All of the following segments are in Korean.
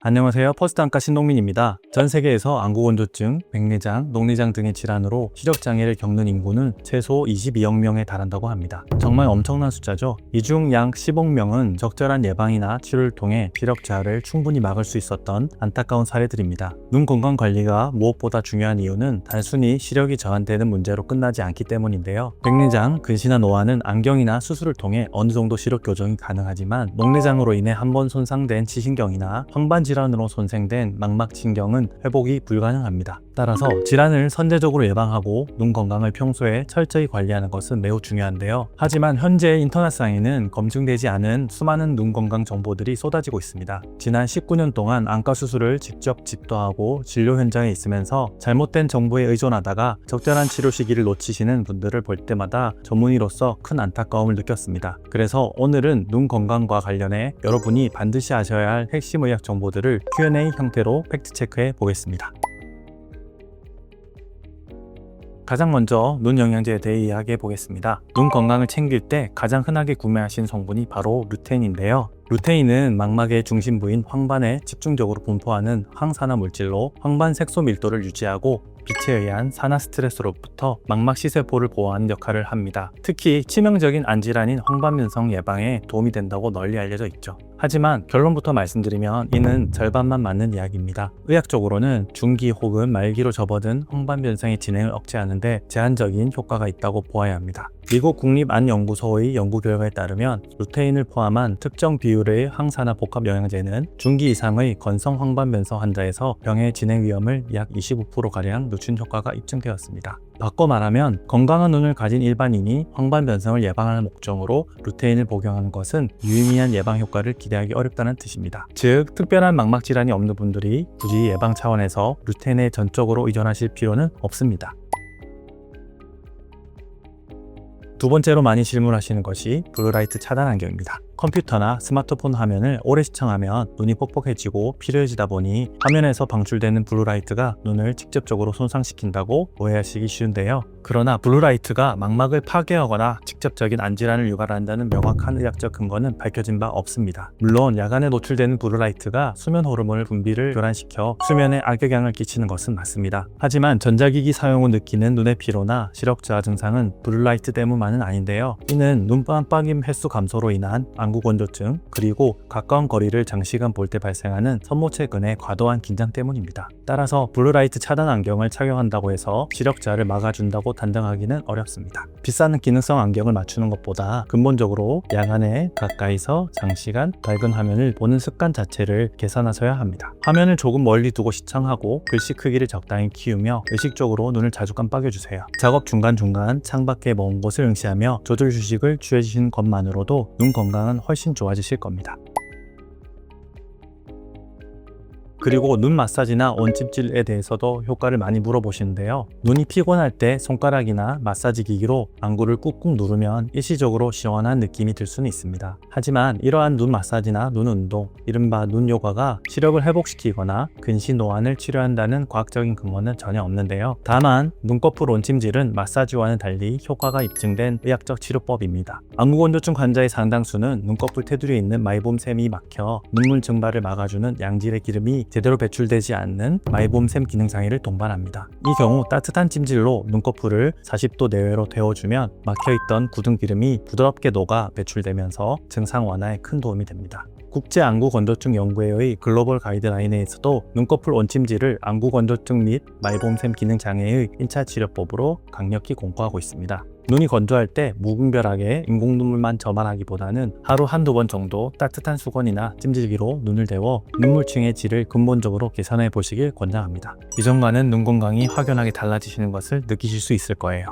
안녕하세요. 퍼스트안과 신동민입니다. 전 세계에서 안구건조증, 백내장, 녹내장 등의 질환으로 시력장애를 겪는 인구는 최소 22억 명에 달한다고 합니다. 정말 엄청난 숫자죠. 이 중 약 10억 명은 적절한 예방이나 치료를 통해 시력저하를 충분히 막을 수 있었던 안타까운 사례들입니다. 눈 건강 관리가 무엇보다 중요한 이유는 단순히 시력이 저하되는 문제로 끝나지 않기 때문인데요. 백내장, 근시나 노화는 안경이나 수술을 통해 어느 정도 시력 교정이 가능하지만 녹내장으로 인해 한번 손상된 치신경이나 황반 질환으로 손상된 망막신경은 회복이 불가능합니다. 따라서 질환을 선제적으로 예방하고 눈 건강을 평소에 철저히 관리하는 것은 매우 중요한데요. 하지만 현재 인터넷상에는 검증되지 않은 수많은 눈 건강 정보들이 쏟아지고 있습니다. 지난 19년 동안 안과 수술을 직접 집도하고 진료 현장에 있으면서 잘못된 정보에 의존하다가 적절한 치료 시기를 놓치시는 분들을 볼 때마다 전문의로서 큰 안타까움을 느꼈습니다. 그래서 오늘은 눈 건강과 관련해 여러분이 반드시 아셔야 할 핵심 의학 정보들을 Q&A 형태로 팩트체크해 보겠습니다. 가장 먼저 눈 영양제에 대해 이야기해 보겠습니다. 눈 건강을 챙길 때 가장 흔하게 구매하신 성분이 바로 루테인인데요. 루테인은 망막의 중심부인 황반에 집중적으로 분포하는 항산화 물질로 황반 색소 밀도를 유지하고 빛에 의한 산화 스트레스로부터 망막 시세포를 보호하는 역할을 합니다. 특히 치명적인 안질환인 황반변성 예방에 도움이 된다고 널리 알려져 있죠. 하지만 결론부터 말씀드리면 이는 절반만 맞는 이야기입니다. 의학적으로는 중기 혹은 말기로 접어든 황반변성의 진행을 억제하는 데 제한적인 효과가 있다고 보아야 합니다. 미국 국립안연구소의 연구 결과에 따르면 루테인을 포함한 특정 비율의 항산화 복합 영양제는 중기 이상의 건성 황반변성 환자에서 병의 진행 위험을 약 25%가량 늦춘 효과가 입증되었습니다. 바꿔 말하면 건강한 눈을 가진 일반인이 황반변성을 예방하는 목적으로 루테인을 복용하는 것은 유의미한 예방 효과를 기대하기 어렵다는 뜻입니다. 즉, 특별한 망막 질환이 없는 분들이 굳이 예방 차원에서 루테인에 전적으로 의존하실 필요는 없습니다. 두 번째로 많이 질문하시는 것이 블루라이트 차단 안경입니다. 컴퓨터나 스마트폰 화면을 오래 시청하면 눈이 뻑뻑해지고 피로해지다 보니 화면에서 방출되는 블루라이트가 눈을 직접적으로 손상시킨다고 오해하시기 쉬운데요. 그러나 블루라이트가 망막을 파괴하거나 직접적인 안질환을 유발한다는 명확한 의학적 근거는 밝혀진 바 없습니다. 물론 야간에 노출되는 블루라이트가 수면 호르몬 분비를 교란시켜 수면에 악영향을 끼치는 것은 맞습니다. 하지만 전자기기 사용 후 느끼는 눈의 피로나 시력 저하 증상은 블루라이트 때문만은 아닌데요. 이는 눈 깜빡임 횟수 감소로 인한 안구건조증, 그리고 가까운 거리를 장시간 볼 때 발생하는 선모체근의 과도한 긴장 때문입니다. 따라서 블루라이트 차단 안경을 착용한다고 해서 시력 저하를 막아준다고 단정하기는 어렵습니다. 비싼 기능성 안경을 맞추는 것보다 근본적으로 야간에 가까이서 장시간 밝은 화면을 보는 습관 자체를 개선하셔야 합니다. 화면을 조금 멀리 두고 시청하고 글씨 크기를 적당히 키우며 의식적으로 눈을 자주 깜빡여주세요. 작업 중간중간 창밖에 먼 곳을 응시하며 조절 휴식을 취해주시는 것만으로도 눈 건강은 훨씬 좋아지실 겁니다. 그리고 눈 마사지나 온찜질에 대해서도 효과를 많이 물어보시는데요. 눈이 피곤할 때 손가락이나 마사지 기기로 안구를 꾹꾹 누르면 일시적으로 시원한 느낌이 들 수는 있습니다. 하지만 이러한 눈 마사지나 눈 운동, 이른바 눈 요가가 시력을 회복시키거나 근시 노안을 치료한다는 과학적인 근거는 전혀 없는데요. 다만 눈꺼풀 온찜질은 마사지와는 달리 효과가 입증된 의학적 치료법입니다. 안구건조증 환자의 상당수는 눈꺼풀 테두리에 있는 마이봄샘이 막혀 눈물 증발을 막아주는 양질의 기름이 제대로 배출되지 않는 마이봄샘 기능장애를 동반합니다. 이 경우 따뜻한 찜질로 눈꺼풀을 40도 내외로 데워주면 막혀있던 굳은 기름이 부드럽게 녹아 배출되면서 증상 완화에 큰 도움이 됩니다. 국제안구건조증 연구회의 글로벌 가이드라인에서도 눈꺼풀 온찜질을 안구건조증 및 마이봄샘 기능장애의 1차 치료법으로 강력히 공고하고 있습니다. 눈이 건조할 때 무분별하게 인공눈물만 저만하기보다는 하루 한두 번 정도 따뜻한 수건이나 찜질기로 눈을 데워 눈물층의 질을 근본적으로 개선해 보시길 권장합니다. 이전과는 눈 건강이 확연하게 달라지시는 것을 느끼실 수 있을 거예요.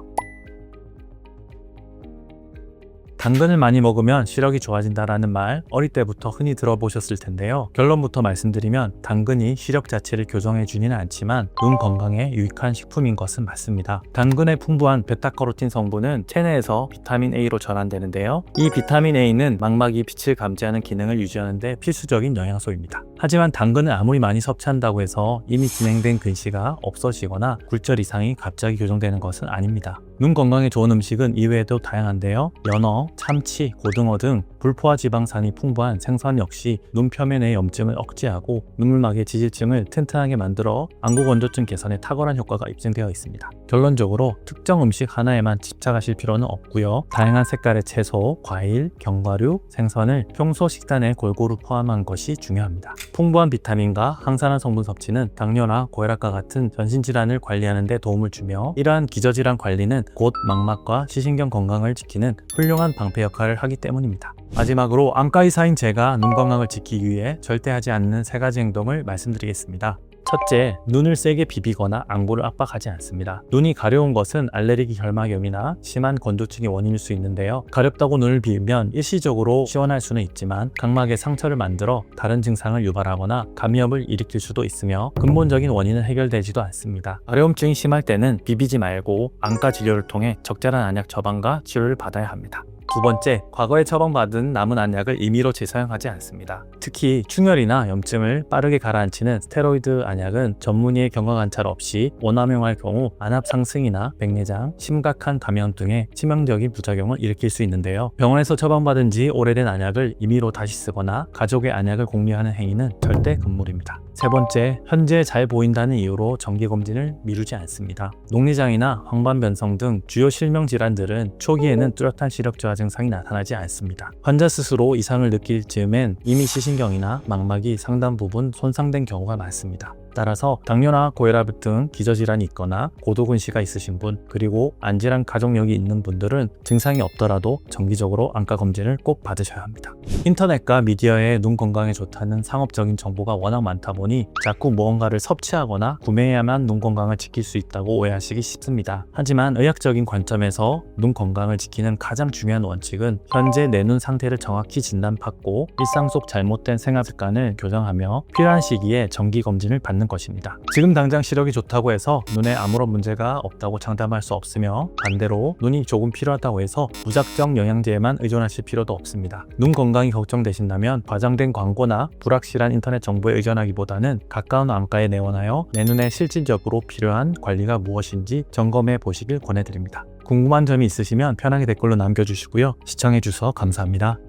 당근을 많이 먹으면 시력이 좋아진다라는 말 어릴 때부터 흔히 들어보셨을 텐데요. 결론부터 말씀드리면 당근이 시력 자체를 교정해주지는 않지만 눈 건강에 유익한 식품인 것은 맞습니다. 당근의 풍부한 베타카로틴 성분은 체내에서 비타민 A로 전환되는데요. 이 비타민 A는 망막이 빛을 감지하는 기능을 유지하는 데 필수적인 영양소입니다. 하지만 당근을 아무리 많이 섭취한다고 해서 이미 진행된 근시가 없어지거나 굴절 이상이 갑자기 교정되는 것은 아닙니다. 눈 건강에 좋은 음식은 이외에도 다양한데요. 연어, 참치, 고등어 등 불포화 지방산이 풍부한 생선 역시 눈 표면의 염증을 억제하고 눈물막의 지질증을 튼튼하게 만들어 안구 건조증 개선에 탁월한 효과가 입증되어 있습니다. 결론적으로 특정 음식 하나에만 집착하실 필요는 없고요. 다양한 색깔의 채소, 과일, 견과류, 생선을 평소 식단에 골고루 포함한 것이 중요합니다. 풍부한 비타민과 항산화 성분 섭취는 당뇨나 고혈압과 같은 전신질환을 관리하는 데 도움을 주며 이러한 기저질환 관리는 곧 망막과 시신경 건강을 지키는 훌륭한 방패 역할을 하기 때문입니다. 마지막으로 안과 의사인 제가 눈 건강을 지키기 위해 절대 하지 않는 3가지 행동을 말씀드리겠습니다. 첫째, 눈을 세게 비비거나 안구를 압박하지 않습니다. 눈이 가려운 것은 알레르기 결막염이나 심한 건조증의 원인일 수 있는데요. 가렵다고 눈을 비비면 일시적으로 시원할 수는 있지만 각막에 상처를 만들어 다른 증상을 유발하거나 감염을 일으킬 수도 있으며 근본적인 원인은 해결되지도 않습니다. 가려움증이 심할 때는 비비지 말고 안과 진료를 통해 적절한 안약 처방과 치료를 받아야 합니다. 두 번째, 과거에 처방받은 남은 안약을 임의로 재사용하지 않습니다. 특히 충혈이나 염증을 빠르게 가라앉히는 스테로이드 안약은 전문의의 경과관찰 없이 원암용할 경우 안압 상승이나 백내장, 심각한 감염 등의 치명적인 부작용을 일으킬 수 있는데요. 병원에서 처방받은 지 오래된 안약을 임의로 다시 쓰거나 가족의 안약을 공유하는 행위는 절대 금물입니다. 세 번째, 현재 잘 보인다는 이유로 정기검진을 미루지 않습니다. 녹내장이나 황반변성 등 주요 실명 질환들은 초기에는 뚜렷한 시력 저하 증상이 나타나지 않습니다. 환자 스스로 이상을 느낄 즈음엔 이미 시신경이나 망막이 상당 부분 손상된 경우가 많습니다. 따라서 당뇨나 고혈압 등 기저질환이 있거나 고도근시가 있으신 분, 그리고 안질환 가족력이 있는 분들은 증상이 없더라도 정기적으로 안과 검진을 꼭 받으셔야 합니다. 인터넷과 미디어에 눈 건강에 좋다는 상업적인 정보가 워낙 많다 보니 자꾸 무언가를 섭취하거나 구매해야만 눈 건강을 지킬 수 있다고 오해하시기 쉽습니다. 하지만 의학적인 관점에서 눈 건강을 지키는 가장 중요한 원칙은 현재 내 눈 상태를 정확히 진단받고 일상 속 잘못된 생활 습관을 교정하며 필요한 시기에 정기 검진을 받는 것입니다. 지금 당장 시력이 좋다고 해서 눈에 아무런 문제가 없다고 장담할 수 없으며 반대로 눈이 조금 필요하다고 해서 무작정 영양제에만 의존하실 필요도 없습니다. 눈 건강이 걱정되신다면 과장된 광고나 불확실한 인터넷 정보에 의존하기보다는 가까운 안과에 내원하여 내 눈에 실질적으로 필요한 관리가 무엇인지 점검해 보시길 권해드립니다. 궁금한 점이 있으시면 편하게 댓글로 남겨주시고요. 시청해주셔서 감사합니다.